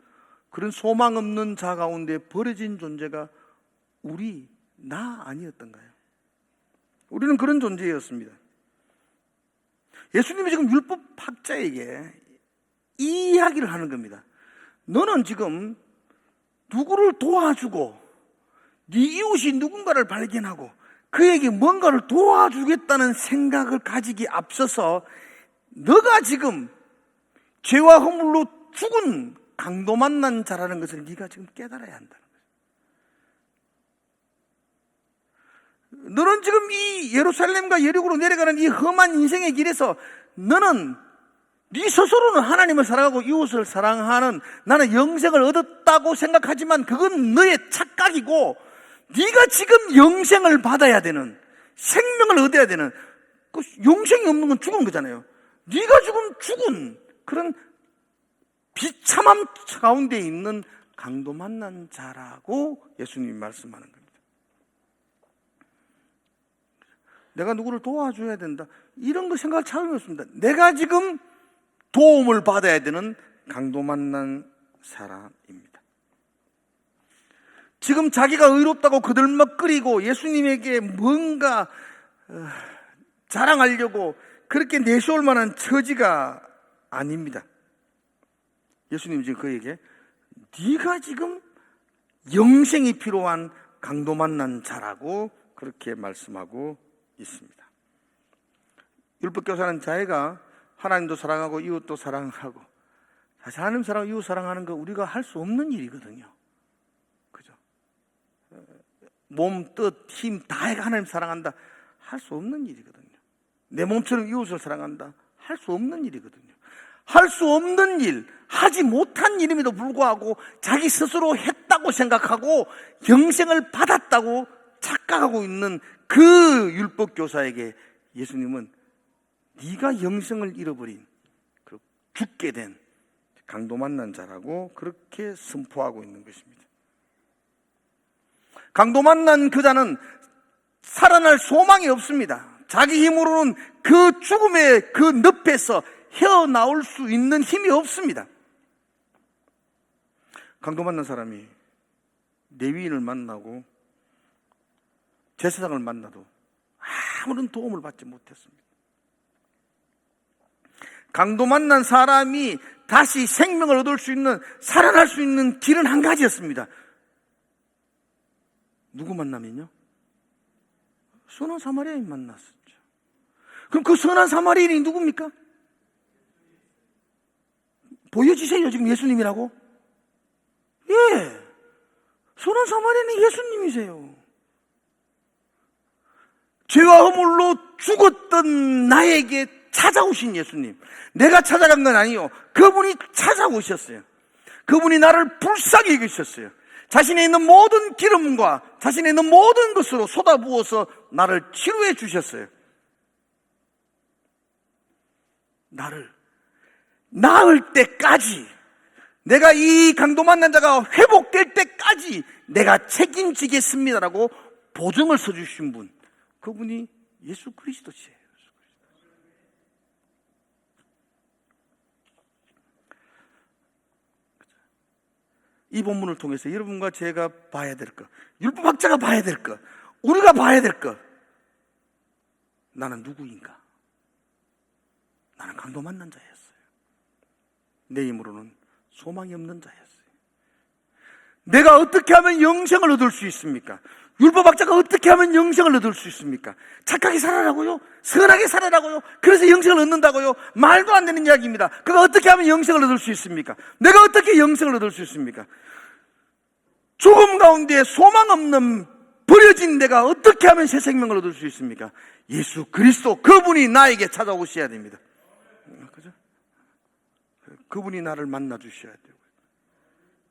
그런 소망 없는 자 가운데 버려진 존재가 나 아니었던가요? 우리는 그런 존재였습니다. 예수님이 지금 율법학자에게 이 이야기를 하는 겁니다. 너는 지금 누구를 도와주고 네 이웃이 누군가를 발견하고 그에게 뭔가를 도와주겠다는 생각을 가지기 앞서서 너가 지금 죄와 허물로 죽은 강도 만난 자라는 것을 네가 지금 깨달아야 한다는 거예요. 너는 지금 이 예루살렘과 여리고로 내려가는 이 험한 인생의 길에서 너는 네 스스로는 하나님을 사랑하고 이웃을 사랑하는, 나는 영생을 얻었다고 생각하지만 그건 너의 착각이고, 네가 지금 영생을 받아야 되는, 생명을 얻어야 되는, 그 영생이 없는 건 죽은 거잖아요. 네가 지금 죽은 그런 비참함 가운데 있는 강도 만난 자라고 예수님이 말씀하는 겁니다. 내가 누구를 도와줘야 된다, 이런 거 생각할 차원이 없습니다. 내가 지금 도움을 받아야 되는 강도 만난 사람입니다. 지금 자기가 의롭다고 그들먹거리고 예수님에게 뭔가 자랑하려고 그렇게 내세울 만한 처지가 아닙니다. 예수님이 지금 그에게 네가 지금 영생이 필요한 강도 만난 자라고 그렇게 말씀하고 있습니다. 율법교사는 자기가 하나님도 사랑하고 이웃도 사랑하고, 사실 하나님 사랑하고 이웃 사랑하는 거 우리가 할 수 없는 일이거든요. 그죠? 몸, 뜻, 힘 다 해가 하나님 사랑한다, 할 수 없는 일이거든요. 내 몸처럼 이웃을 사랑한다, 할 수 없는 일이거든요. 할 수 없는 일, 하지 못한 일임에도 불구하고 자기 스스로 했다고 생각하고 영생을 받았다고 착각하고 있는 그 율법교사에게 예수님은 네가 영생을 잃어버린, 죽게 된 강도 만난 자라고 그렇게 선포하고 있는 것입니다. 강도 만난 그 자는 살아날 소망이 없습니다. 자기 힘으로는 그 죽음의 그 늪에서 헤어나올 수 있는 힘이 없습니다. 강도 만난 사람이 레위인을 만나고 제사장을 만나도 아무런 도움을 받지 못했습니다. 강도 만난 사람이 다시 생명을 얻을 수 있는, 살아날 수 있는 길은 한 가지였습니다. 누구 만나면요? 선한 사마리아인 만났었죠. 그럼 그 선한 사마리아인이 누굽니까? 보여지세요, 지금 예수님이라고? 예, 선한 사마리아인은 예수님이세요. 죄와 허물로 죽었던 나에게 찾아오신 예수님. 내가 찾아간 건 아니요, 그분이 찾아오셨어요. 그분이 나를 불쌍히 여기셨어요. 자신에 있는 모든 기름과 자신에 있는 모든 것으로 쏟아부어서 나를 치료해 주셨어요. 나를 나을 때까지, 내가 이 강도 만난 자가 회복될 때까지 내가 책임지겠습니다라고 보증을 서주신 분, 그분이 예수 그리스도시에요. 이 본문을 통해서 여러분과 제가 봐야 될 것, 율법학자가 봐야 될 것, 우리가 봐야 될 것, 나는 누구인가? 나는 강도 만난 자였어요. 내 힘으로는 소망이 없는 자였어요. 내가 어떻게 하면 영생을 얻을 수 있습니까? 율법학자가 어떻게 하면 영생을 얻을 수 있습니까? 착하게 살아라고요? 선하게 살아라고요? 그래서 영생을 얻는다고요? 말도 안 되는 이야기입니다. 그가 어떻게 하면 영생을 얻을 수 있습니까? 내가 어떻게 영생을 얻을 수 있습니까? 죽음 가운데 소망 없는 버려진 내가 어떻게 하면 새 생명을 얻을 수 있습니까? 예수 그리스도, 그분이 나에게 찾아오셔야 됩니다. 그죠? 그분이 나를 만나 주셔야 되고,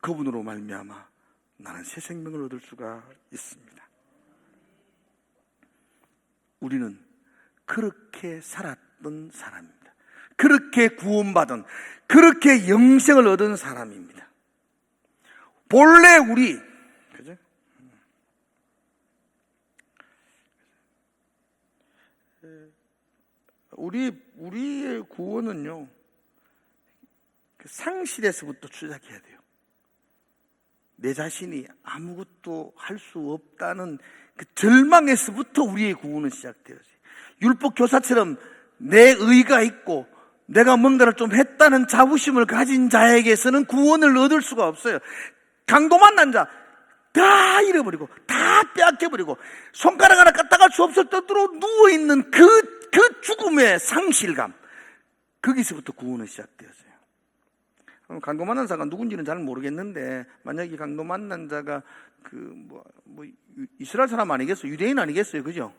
그분으로 말미암아 나는 새 생명을 얻을 수가 있습니다. 우리는 그렇게 살았던 사람입니다. 그렇게 구원받은, 그렇게 영생을 얻은 사람입니다. 본래 우리, 그죠? 우리의 구원은요, 상실에서부터 시작해야 돼요. 내 자신이 아무것도 할 수 없다는 그 절망에서부터 우리의 구원은 시작되어요. 율법 교사처럼 내 의가 있고 내가 뭔가를 좀 했다는 자부심을 가진 자에게서는 구원을 얻을 수가 없어요. 강도 만난 자 다 잃어버리고 다 빼앗겨버리고 손가락 하나 까딱할 수 없을 정도로 누워있는 그 죽음의 상실감, 거기서부터 구원은 시작되었어요. 강도 만난 자가 누군지는 잘 모르겠는데, 만약에 강도 만난 자가 이스라엘 사람 아니겠어요? 유대인 아니겠어요? 그죠?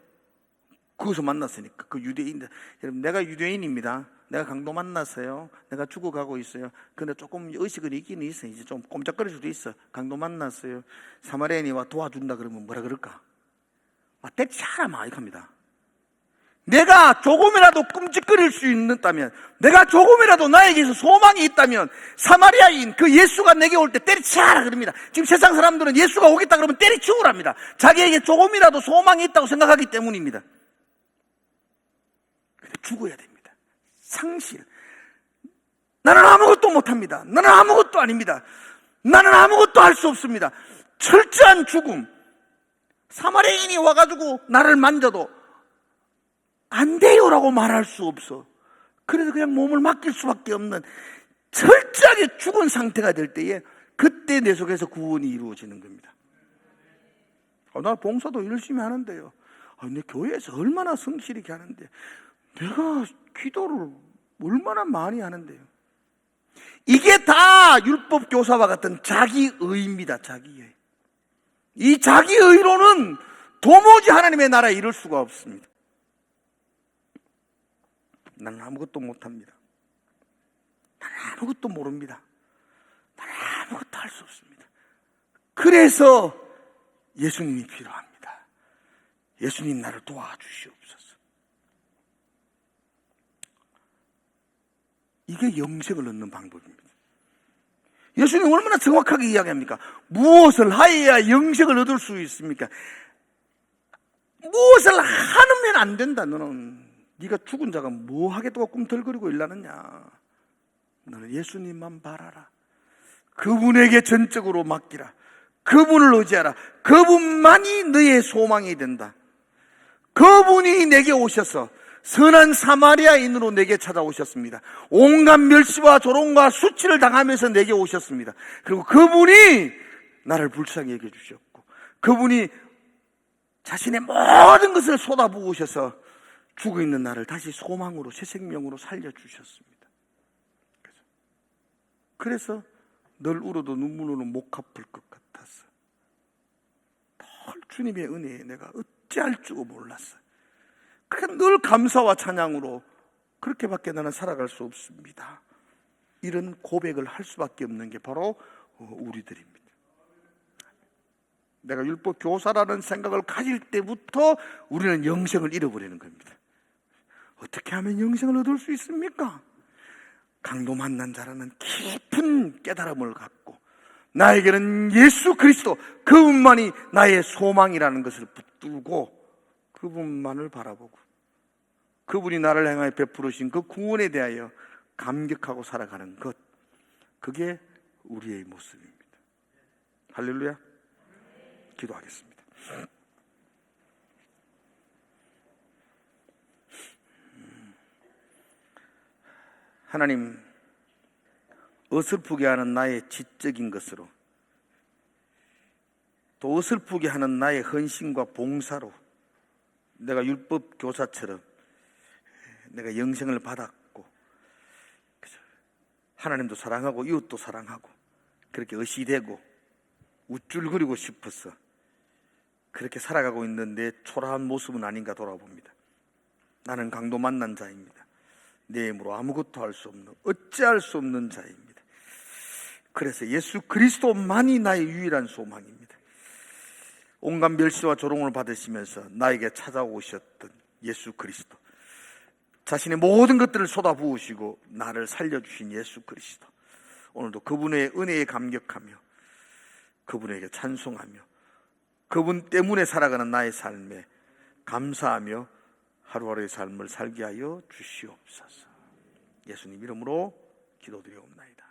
거기서 만났으니까. 그 유대인, 여러분, 내가 유대인입니다. 내가 강도 만났어요. 내가 죽어가고 있어요. 근데 조금 의식은 있긴 있어요. 이제 좀 꼼짝거릴 수도 있어. 강도 만났어요. 사마리아인이 와 도와준다 그러면 뭐라 그럴까? 때리차라 막 이렇게 합니다. 내가 조금이라도 끔찍거릴 수 있다면, 내가 조금이라도 나에게서 소망이 있다면, 사마리아인 그 예수가 내게 올 때 때리치라 그럽니다. 지금 세상 사람들은 예수가 오겠다 그러면 때리치우랍니다. 자기에게 조금이라도 소망이 있다고 생각하기 때문입니다. 근데 죽어야 됩니다. 상실. 나는 아무것도 못합니다. 나는 아무것도 아닙니다. 나는 아무것도 할 수 없습니다. 철저한 죽음. 사마리아인이 와가지고 나를 만져도 안 돼요라고 말할 수 없어. 그래서 그냥 몸을 맡길 수밖에 없는 철저하게 죽은 상태가 될 때에, 그때 내 속에서 구원이 이루어지는 겁니다. 나 봉사도 열심히 하는데요. 내 교회에서 얼마나 성실히 하는데, 내가 기도를 얼마나 많이 하는데요. 이게 다 율법 교사와 같은 자기의입니다. 자기의. 이 자기의로는 도무지 하나님의 나라에 이룰 수가 없습니다. 나는 아무것도 못합니다. 나는 아무것도 모릅니다. 나는 아무것도 할 수 없습니다. 그래서 예수님이 필요합니다. 예수님 나를 도와주시옵소서. 이게 영생을 얻는 방법입니다. 예수님 얼마나 정확하게 이야기합니까? 무엇을 하여야 영생을 얻을 수 있습니까? 무엇을 하면 안 된다. 너는 네가 죽은 자가 뭐 하겠다고 꿈틀거리고 일하느냐. 너는 예수님만 바라라. 그분에게 전적으로 맡기라. 그분을 의지하라. 그분만이 너의 소망이 된다. 그분이 내게 오셔서 선한 사마리아인으로 내게 찾아오셨습니다. 온갖 멸시와 조롱과 수치를 당하면서 내게 오셨습니다. 그리고 그분이 나를 불쌍히 여겨 주셨고, 그분이 자신의 모든 것을 쏟아부으셔서 죽어 있는 나를 다시 소망으로, 새 생명으로 살려주셨습니다. 그래서 늘 울어도 눈물로는 못 갚을 것 같았어. 늘 주님의 은혜에 내가 어찌할 줄 몰랐어요. 그러니까 늘 감사와 찬양으로 그렇게밖에 나는 살아갈 수 없습니다. 이런 고백을 할 수밖에 없는 게 바로 우리들입니다. 내가 율법 교사라는 생각을 가질 때부터 우리는 영생을 잃어버리는 겁니다. 어떻게 하면 영생을 얻을 수 있습니까? 강도 만난 자라는 깊은 깨달음을 갖고 나에게는 예수 그리스도 그분만이 나의 소망이라는 것을 붙들고 그분만을 바라보고 그분이 나를 향하여 베풀으신 그 구원에 대하여 감격하고 살아가는 것, 그게 우리의 모습입니다. 할렐루야. 기도하겠습니다. 하나님, 어설프게 하는 나의 지적인 것으로, 또 어설프게 하는 나의 헌신과 봉사로 내가 율법 교사처럼 내가 영생을 받았고, 하나님도 사랑하고 이웃도 사랑하고 그렇게 의시되고 우쭐거리고 싶어서 그렇게 살아가고 있는 내 초라한 모습은 아닌가 돌아봅니다. 나는 강도 만난 자입니다. 내 힘으로 아무것도 할 수 없는, 어찌할 수 없는 자입니다. 그래서 예수 그리스도만이 나의 유일한 소망입니다. 온갖 멸시와 조롱을 받으시면서 나에게 찾아오셨던 예수 그리스도, 자신의 모든 것들을 쏟아부으시고 나를 살려주신 예수 그리스도, 오늘도 그분의 은혜에 감격하며 그분에게 찬송하며 그분 때문에 살아가는 나의 삶에 감사하며 하루하루의 삶을 살게 하여 주시옵소서. 예수님 이름으로 기도드리옵나이다.